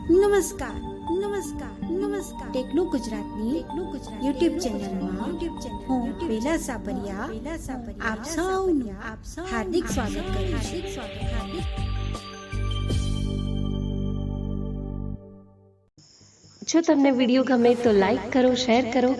નમસ્કાર ટેકનો ગુજરાતની યુટ્યુબ ચેનલમાં હું બેલા સાબરિયા આપ સૌનું હાર્દિક સ્વાગત કરું છું. જો તમને વિડીયો ગમે તો લાઈક કરો, શેર કરો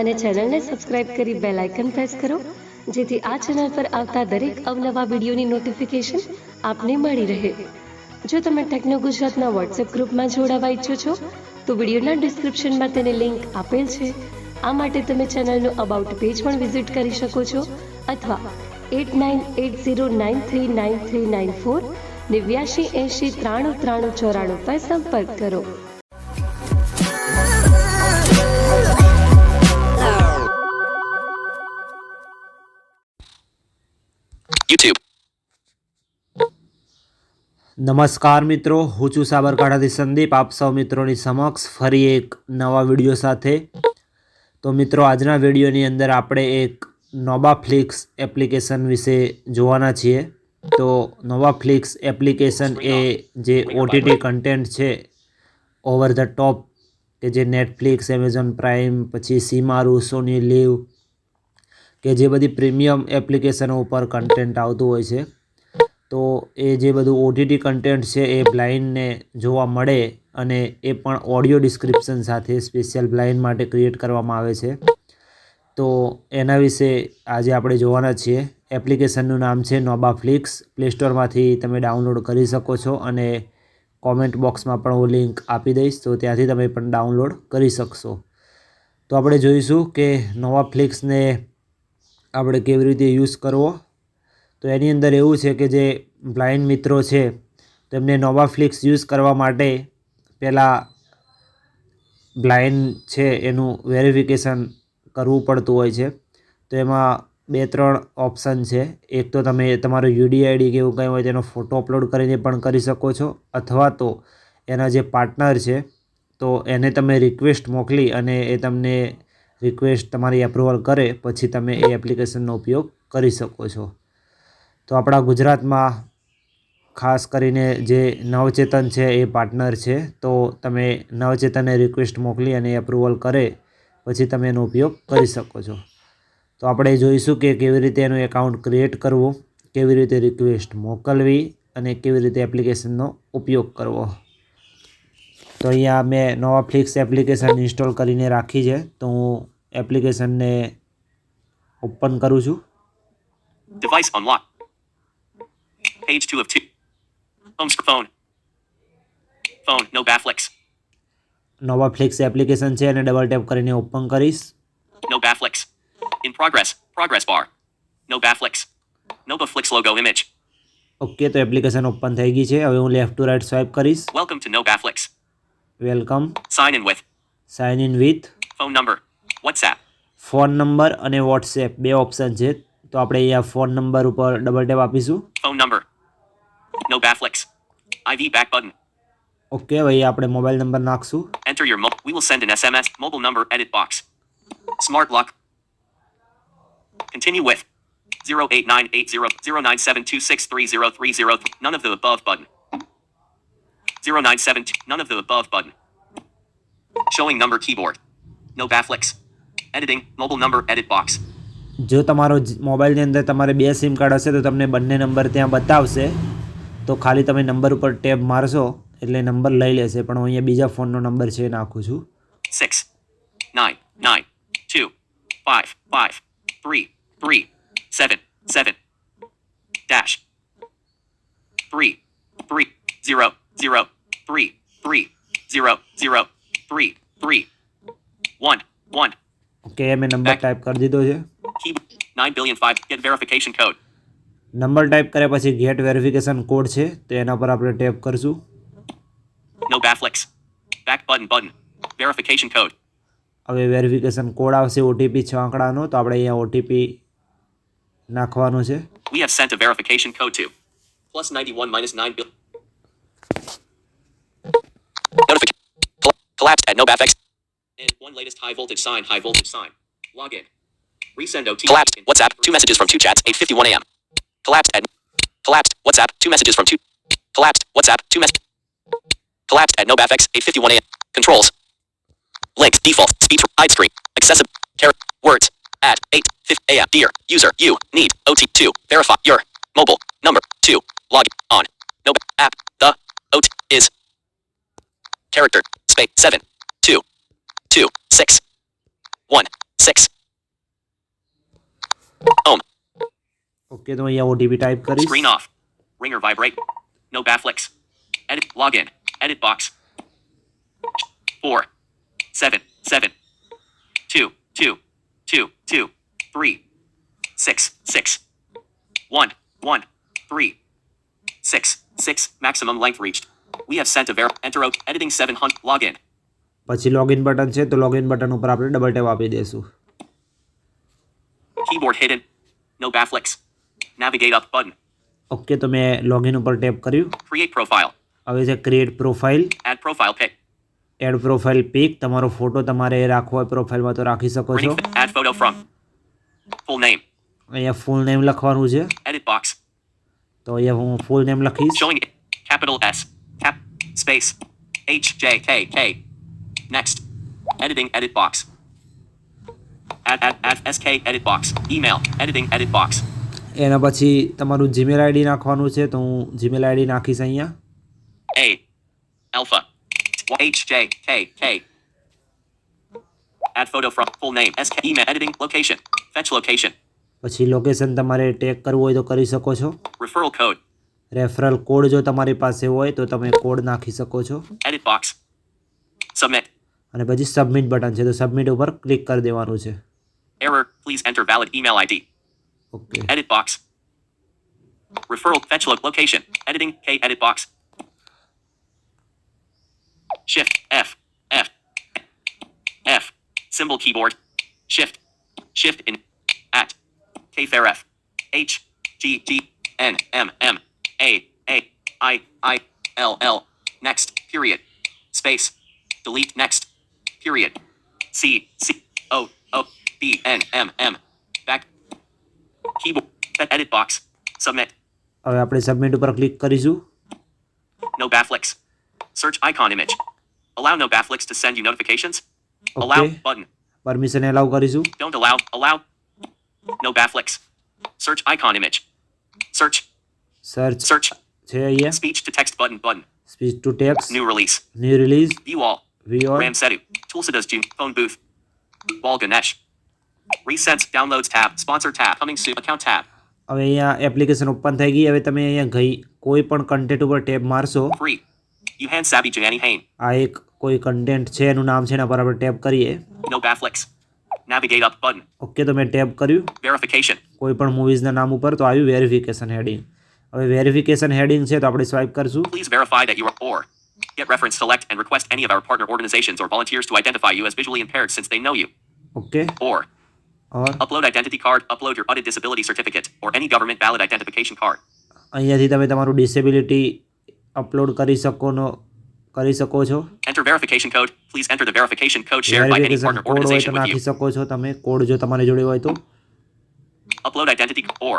અને ચેનલને સબસ્ક્રાઇબ કરી બેલ આઇકન પ્રેસ કરો, જેથી આ ચેનલ પર આવતા દરેક અવનવા વિડીયોની નોટિફિકેશન આપને મળી રહે. જો તમે ટેકનો ગુજરાતના વોટ્સએપ ગ્રુપમાં જોડાવા ઈચ્છો છો તો વિડીયોના ડિસ્ક્રિપ્શનમાં તેની લિંક આપેલ છે. આ માટે તમે ચેનલનું અબાઉટ પેજ પણ વિઝિટ કરી શકો છો અથવા 8980939394 8980939394 પર સંપર્ક કરો. YouTube. નમસ્કાર મિત્રો, હું છું સાબરકાંઠાથી સંદીપ. આપ સૌ મિત્રોની સમક્ષ ફરી એક નવા વિડીયો સાથે. તો મિત્રો, આજના વિડીયોની અંદર આપણે એક નોબાફ્લિક્સ એપ્લિકેશન વિશે જોવાના છીએ. તો નોબાફ્લિક્સ એપ્લિકેશન એ જે ઓટીટી કન્ટેન્ટ છે ઓવર ધ ટોપ, કે જે નેટફ્લિક્સ, એમેઝોન પ્રાઇમ, પછી સીમારું, સોની લીવ, કે જે બધી પ્રીમિયમ એપ્લિકેશનો ઉપર કન્ટેન્ટ આવતું હોય છે. તો એ જે બધું ઓટીટી કન્ટેન્ટ છે એ બ્લાઇન્ડને જોવા મળે, અને એ પણ ઓડિયો ડિસ્ક્રિપ્શન સાથે સ્પેશિયલ બ્લાઇન્ડ માટે ક્રિએટ કરવામાં આવે છે. તો એના વિશે આજે આપણે જોવાના છીએ. એપ્લિકેશનનું નામ છે નોબાફ્લિક્સ. પ્લે સ્ટોરમાંથી તમે ડાઉનલોડ કરી શકો છો, અને કોમેન્ટ બોક્સમાં પણ હું લિંક આપી દઈશ, તો ત્યાંથી તમે પણ ડાઉનલોડ કરી શકશો. તો આપણે જોઈશું કે નોબાફ્લિક્સને આપણે કેવી રીતે યુઝ કરવો. તો એની અંદર એવું છે કે જે બ્લાઇન્ડ મિત્રો છે તેમને નોબાફ્લિક્સ યુઝ કરવા માટે પહેલાં બ્લાઇન્ડ છે એનું વેરિફિકેશન કરવું પડતું હોય છે. તો એમાં 2-3 ઓપ્શન છે. એક તો તમે તમારો યુડીઆઈડી કે એવું કંઈ હોય તેનો ફોટો અપલોડ કરીને પણ કરી શકો છો, અથવા તો એના જે પાર્ટનર છે તો એને તમે રિક્વેસ્ટ મોકલી અને એ તમને રિક્વેસ્ટ તમારી એપ્રુવલ કરે પછી તમે એ એપ્લિકેશનનો ઉપયોગ કરી શકો છો. તો આપણા ગુજરાતમાં ખાસ કરીને જે નવચેતન છે એ પાર્ટનર છે. તો તમે નવચેતનને રિક્વેસ્ટ મોકલી અને એપ્રુવલ કરે પછી તમે એનો ઉપયોગ કરી શકો છો. તો આપણે જોઈશું કે કેવી રીતે એનું એકાઉન્ટ ક્રિએટ કરવું, કેવી રીતે રિક્વેસ્ટ મોકલવી અને કેવી રીતે એપ્લિકેશનનો ઉપયોગ કરવો. તો અહીંયા મેં નોબાફ્લિક્સ એપ્લિકેશન ઇન્સ્ટોલ કરીને રાખી છે. તો હું એપ્લિકેશનને ઓપન કરું છું. Device unlock. Page 2 of 2. Phone. Phone. Nobafix. નોબાફ્લિક્સ application છે અને ડબલ ટેપ કરીને ઓપન કરીશ. Nobafix. In progress. Progress bar. Nobafix. Nobafix logo image. Okay, તો એપ્લિકેશન ઓપન થઈ ગઈ છે. હવે હું લેફ્ટ ટુ રાઇટ સ્વાઇપ કરીશ. Welcome to Nobafix. Welcome. Sign in with. Sign in with. Phone number. WhatsApp. Phone number અને WhatsApp 2 option છે. તો આપણે અહીંયા ફોન નંબર ઉપર ડબલ ટેપ આપીશું. Phone number. Nobafix. IV back button. Okay, હવે અહીંયા આપણે મોબાઈલ નંબર નાખશું. Enter your we will send an SMS. Mobile number edit box. Smart lock. Continue with 089800972630303. None of the above button. 0972. None of the above button. Showing number keyboard. Nobafix. Editing. Mobile number edit box. જો તમારો મોબાઈલની અંદર તમારે 2 sim card હશે તો તમને બંને number ત્યાં બતાવશે. તો ખાલી તમે નંબર ઉપર ટેપ મારશો એટલે નંબર લઈ લેશે. પણ હું અહીંયા બીજા ફોનનો નંબર છે એ નાખું છું. 699235330033031. ઓકે, મેં નંબર ટાઈપ કરી દીધો છે. 9,000,005. Get verification code. Number type કર્યા પછી ગેટ વેરિફિકેશન કોડ છે તો એના પર આપણે ટેપ કરશું. Nobafix. Back button. Verification code. હવે વેરિફિકેશન કોડ આવશે ઓટીપી 6 અંકડાનો. તો આપણે અહીંયા ઓટીપી નાખવાનો છે. We have sent a verification code to +91 -9 bill. Notification. Collapsed at Nobafix. And one latest high voltage sign. Login. Resend OTP. Collapsed. WhatsApp. 2 messages from 2 chats. 8:51 a.m. Collapsed. WhatsApp. 2 messages from 2. Collapsed. WhatsApp. 2 messages. Collapsed at nobafix 8:51 a.m. Controls. Link. Default. Speech. Hide screen. Accessible. Words. At 8:50 a.m. Dear user, you need OT2. Verify your mobile number to log on. No app. The OT is character space 7 2 2 6 1 6. Home. Okay તો અહીંયા OTP type કરીશ. Screen off. Ringer vibrate. No bafflix. Edit. Login. Edit box. 4 7 7 2 2 2 2 3 6 6 1 1 3 6 6. Maximum length reached. We have sent a enter editing 700. Login. પછી login button છે તો login button ઉપર આપણે double tap આપી દઈશું. Keyboard hidden. No bafflix. Navigate up button. Okay તો મેં login ઉપર ટેપ કર્યું. Create profile. હવે છે create profile. Add profile pic. Add profile pic. તમારો ફોટો તમારે રાખવો હોય પ્રોફાઇલમાં તો રાખી શકો છો. Add photo from. Full name. અહીંયા ફૂલ નેમ લખવાનું છે. Edit box. તો અહીંયા હું ફૂલ નેમ લખીશ. Showing capital S. Cap. Space. H J K K. Next. Editing edit box. Add SK edit box. Email. Editing edit box. એના પછી તમારું જીમેલ આઈડી નાખવાનું છે તો હું જીમેલ આઈડી નાખીશ અહીંયા. A. Alpha. H J K K. Add photo from. Full name. SK. Email. Editing. Location. Fetch location. પછી લોકેશન તમારે ટેગ કરવું હોય તો કરી શકો છો. Referral code. રેફરલ કોડ જો તમારી પાસે હોય તો તમે કોડ નાખી શકો છો. Edit box. Submit. અને પછી સબમિટ બટન છે તો સબમિટ ઉપર ક્લિક કરી દેવાનું છે. Error. Please enter valid email ID. Okay. Edit box. Referral. Fetch location. Editing. K. Edit box. Shift. F. F. F. Symbol keyboard. Shift. Shift in. At. K. Fair F. H. G. G. N. M. M. A. A. I. I. L. L. Next. Period. Space. Delete. Next. Period. C. C. O. O. B. N. M. M. Back. Keyboard. Edit box. Submit. હવે આપણે submit ઉપર click કરીશું. No bafflix. Search icon image. Allow no bafflix to send you notifications. Allow okay. button. Permission allow કરીશું. Don't allow. Allow. No bafflix. Search icon image. Search. Search Search. છે અહીંયા. Speech to text button. Button. Speech to text. New release. New release. View all. View all. Ram Setu. Tulsidas June. Phone booth. Wall Ganesh. Resends. Downloads tab. Sponsor tab. Coming soon. Account tab. હવે અહીંયા application open થઈ ગઈ. હવે તમે અહીંયા ગઈ કોઈ પણ કન્ટેન્ટ ઉપર tap મારશો. Free. Yuhan Sabi Janani Hain. આ એક કોઈ કન્ટેન્ટ છે એનું નામ છે એના પર આપણે ટેપ કરીએ. No bafflix. Navigate up button. Okay તો મેં ટેપ કર્યું Verification. કોઈ પણ મૂવીઝના નામ ઉપર તો આવ્યું વેરિફિકેશન હેડિંગ. હવે વેરિફિકેશન હેડિંગ છે તો આપણે સ્વાઇપ કરશું. Please verify that you are or get reference select and request any of our partner organizations or volunteers to identify you as visually impaired since they know you. Okay. Or or upload identity card, upload your audit disability certificate or any government valid identification card. અહીંયાથી તમે તમારું disability upload કરી શકો છો. Enter verification code. Please enter the verification code shared by any verification partner code હોય તો organization with નાખી you. શકો છો તમે. કોડ જો તમારી જોડે હોય તો. Upload identity or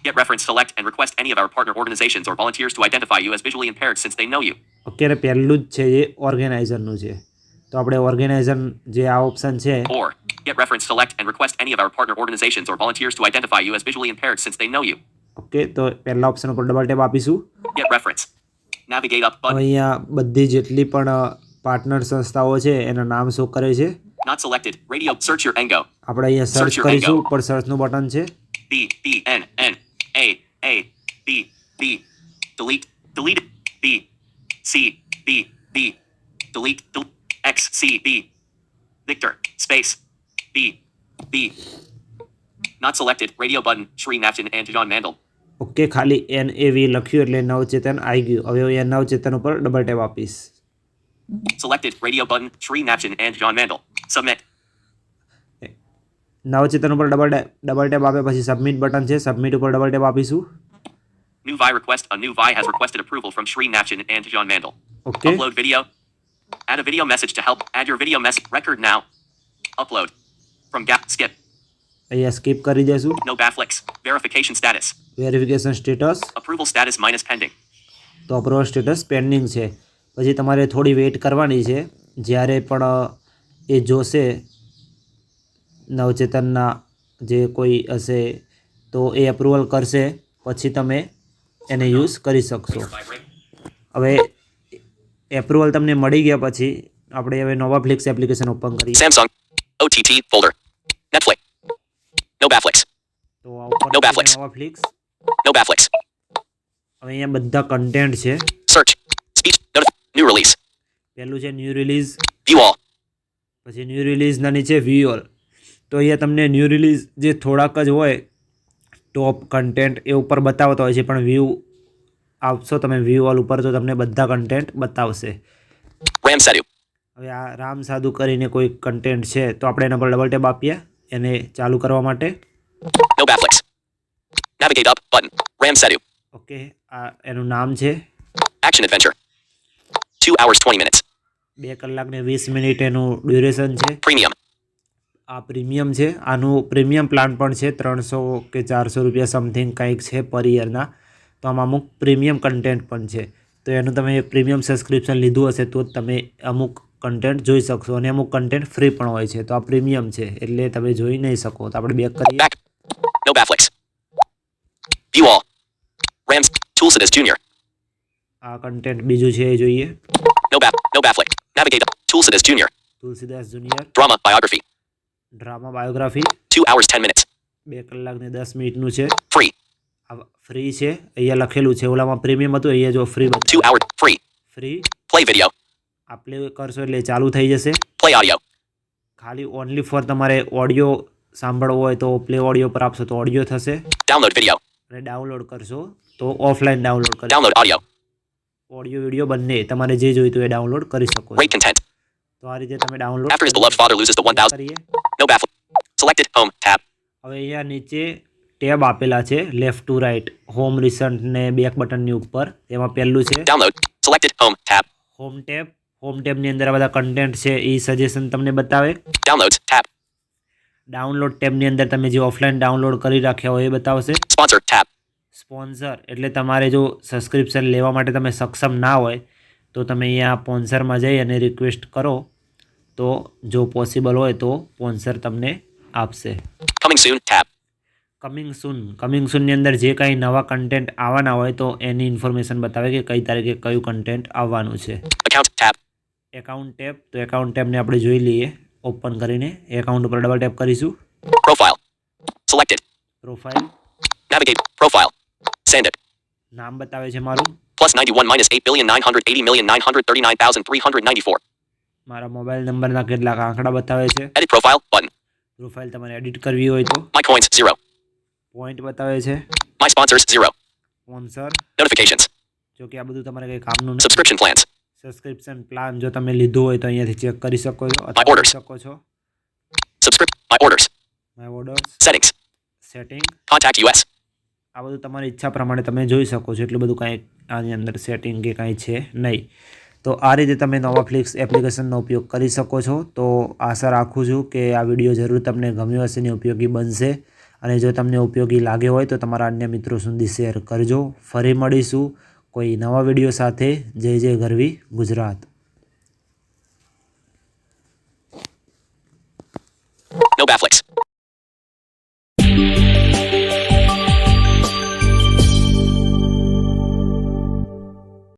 get reference select and request any of our partner organizations or volunteers to identify you as visually impaired since they know you. Okay ને પહેલું જ છે એ ઓર્ગેનાઇઝરનું છે તો આપણે ઓર્ગેનાઇઝર જે આ ઓપ્શન છે Or get reference select and request any of our partner organizations or volunteers to identify you as visually impaired since they know you. Okay તો પહેલા ઓપ્શન ઉપર ડબલ ટેપ આપીશું. Get reference. Navigate up હવે button. અહીંયા બધી જેટલી પણ partner સંસ્થાઓ છે એના નામ શો કરે છે. Not selected. Radio. Search your Engo. આપણે અહીંયા Search સર્ચ your કરીશું. Engo. ઉપર સર્ચનું બટન છે. B B N N A A B B. Delete. Delete. B C B B. Delete. X C B. Victor. Space. B B. Not selected. Radio button. Shri Naftin and John Mandel. Okay ખાલી NAV લખ્યું એટલે નવચેતન આવી ગયું. હવે અહીંયા નવચેતન ઉપર double tap આપીશ. Selected. Radio button. Shri Naftin and John Mandel. Submit. Navchetan ઉપર ડબલ ટેપ આપ્યા પછી સબમિટ બટન છે. સબમિટ ઉપર ડબલ ટેપ આપીશું. New Vi request. A new Vi has requested approval from Shri Naftin and John Mandel. Okay. Upload video. Add a video message to help. Add your video message. Record now. Upload. From gap. Skip. અહીંયા skip કરી દેશું. No bafflix. Verification status. Verification status Approval status minus pending. તો approval status pending છે. પછી તમારે થોડી weight કરવાની છે. જ્યારે પણ એ જોશે નવચેતનના જે કોઈ હશે તો એ અપ્રુવલ કરશે, પછી તમે એને યુઝ કરી શકશો. હવે એપ્રુવલ તમને મળી ગયા પછી આપણે હવે નોબાફ્લિક્સ એપ્લિકેશન ઓપન કરીએ. Samsung. OTT folder. Netflix. Nobaafix. તો આ ઓપન Nobaafix. નોબાફ્લિક્સ. Nobaafix. હવે અહીંયા બધા કન્ટેન્ટ છે. Search. Speech. New release. પહેલું છે ન્યૂ રિલીઝ, View all. પછી ન્યૂ રિલીઝના નીચે વ્યૂ ઓલ. તો અહીંયા તમને ન્યૂ રિલીઝ જે થોડાક જ હોય ટોપ કન્ટેન્ટ એ ઉપર બતાવતો હોય છે, પણ વ્યૂ આપશો તમે વ્યૂ ઓલ ઉપર તો તમને બધા કન્ટેન્ટ બતાવશે. Ram Setu. હવે આ રામ સાધુ કરીને કોઈ કન્ટેન્ટ છે તો આપણે એના પર ડબલ ટેપ આપીએ એને ચાલુ કરવા માટે. Nobaafix. Navigate up button. Ram Setu. Okay, આ એનું નામ છે. Action adventure. 2 hours 20 minutes. 2 કલાક ને 20 મિનિટ એનું ડ્યુરેશન છે. Premium. આ પ્રીમિયમ છે. આનું પ્રીમિયમ પ્લાન પણ છે, 300 કે 400 રૂપિયા સમથિંગ કંઈક છે પર યરના. તો આમાં અમુક પ્રીમિયમ કન્ટેન્ટ પણ છે. તો એનું તમે પ્રીમિયમ સબસ્ક્રિપ્શન લીધું હશે તો જ તમે અમુક કન્ટેન્ટ જોઈ શકશો, અને અમુક કન્ટેન્ટ ફ્રી પણ હોય છે. તો આ પ્રીમિયમ છે એટલે તમે જોઈ નહીં શકો. તો આપણે બેક કરીએ. Back. Nobaafix. View all. Rams. Toolsidas Jr. આ કન્ટેન્ટ બીજું છે એ જોઈએ. Nobaafix. Navigate up. Toolsidas Jr. Tulsidas junior Drama biography. Drama biography 2 hours 10 minutes. 2 કલાક ને 10 મિનિટનું છે. Free. આ ફ્રી છે. અહીંયા લખેલું છે, ઓલામાં પ્રીમિયમ હતું, અહીંયા જો free 2 hours. Free. Free. Play video. આ પ્લે કરશો એટલે ચાલુ થઈ જશે. Play audio. ખાલી ઓનલી ફોર તમારે ઓડિયો સાંભળવો હોય તો પ્લે ઓડિયો પર આપશો તો ઓડિયો થશે, Download video. અને ડાઉનલોડ કરશો તો ઓફલાઈન ડાઉનલોડ કરી Download audio. ઓડિયો વિડીયો બંને તમારે જે જોઈતું એ ડાઉનલોડ કરી શકો છો. Rate content. તો આ રીતે તમે download After his beloved father loses the 1000. કરીએ. Nobaafix. Selected. Home. Tab. હવે અહીંયા નીચે ટેબ આપેલા છે left to right, home, recent ને બેક બટનની ઉપર. એમાં પહેલું છે Download. Selected. Home. Tab. Home tab. Home ટેબની અંદર આ બધા કન્ટેન્ટ છે એ સજેશન તમને બતાવે. Downloads. Tab. ડાઉનલોડ ટેબની અંદર તમે જે ઓફલાઈન ડાઉનલોડ કરી રાખ્યા હોય એ બતાવશે. Sponsor. Tab. સ્પોન્સર એટલે તમારે જો સબસ્ક્રિપ્શન લેવા માટે તમે સક્ષમ ના હોય તો તમે અહીંયા સ્પોન્સરમાં જઈ અને રિક્વેસ્ટ કરો તો જો પોસિબલ હોય તો સ્પોન્સર તમને આપશે. Coming soon. Tab. કમિંગ સૂનની અંદર જે કાંઈ નવા કન્ટેન્ટ આવવાના હોય તો એની ઇન્ફોર્મેશન બતાવે કે કઈ તારીખે કયું કન્ટેન્ટ આવવાનું છે. Account. Tab. Account tab. તો એકાઉન્ટ ટેબને આપણે જોઈ લઈએ ઓપન કરીને. એકાઉન્ટ ઉપર ડબલ ટેપ કરીશું. Profile. Selected. Profile. Navigate. Profile. Sandip. નામ બતાવે છે મારું. Plus 91 minus 8,980,939,394. મારા મોબાઈલ નંબરના કેટલાક આંકડા બતાવે છે. Edit profile. Button. પ્રોફાઇલ તમારે એડિટ કરવી હોય તો. My coins. 0. પોઈન્ટ બતાવે છે. My sponsors. 0. સ્પોન્સર. Notifications. જો કે આ બધું તમારે કંઈ કામનું નથી. Subscription plans. સબસ્ક્રિપ્શન પ્લાન જો તમે લીધું હોય તો અહીંયાથી ચેક કરી શકો છો My અથવા orders. કરી શકો છો. My orders. My orders. Settings. Setting. Contact US. આ બધું તમારી ઈચ્છા પ્રમાણે તમે જોઈ શકો છો. એટલું બધું કાંઈ આની અંદર સેટિંગ કે કાંઈ છે નહીં. તો આ રીતે તમે નોબાફ્લિક્સ એપ્લિકેશનનો ઉપયોગ કરી શકો છો. તો આશા રાખું છું કે આ વિડીયો જરૂર તમને ગમ્યો હશે ને ઉપયોગી બનશે. અને જો તમને ઉપયોગી લાગે હોય તો તમારા અન્ય મિત્રો સુધી શેર કરજો. ફરી મળીશું કોઈ નવા વિડીયો સાથે. જય જય ગરવી ગુજરાત. Nobaafix.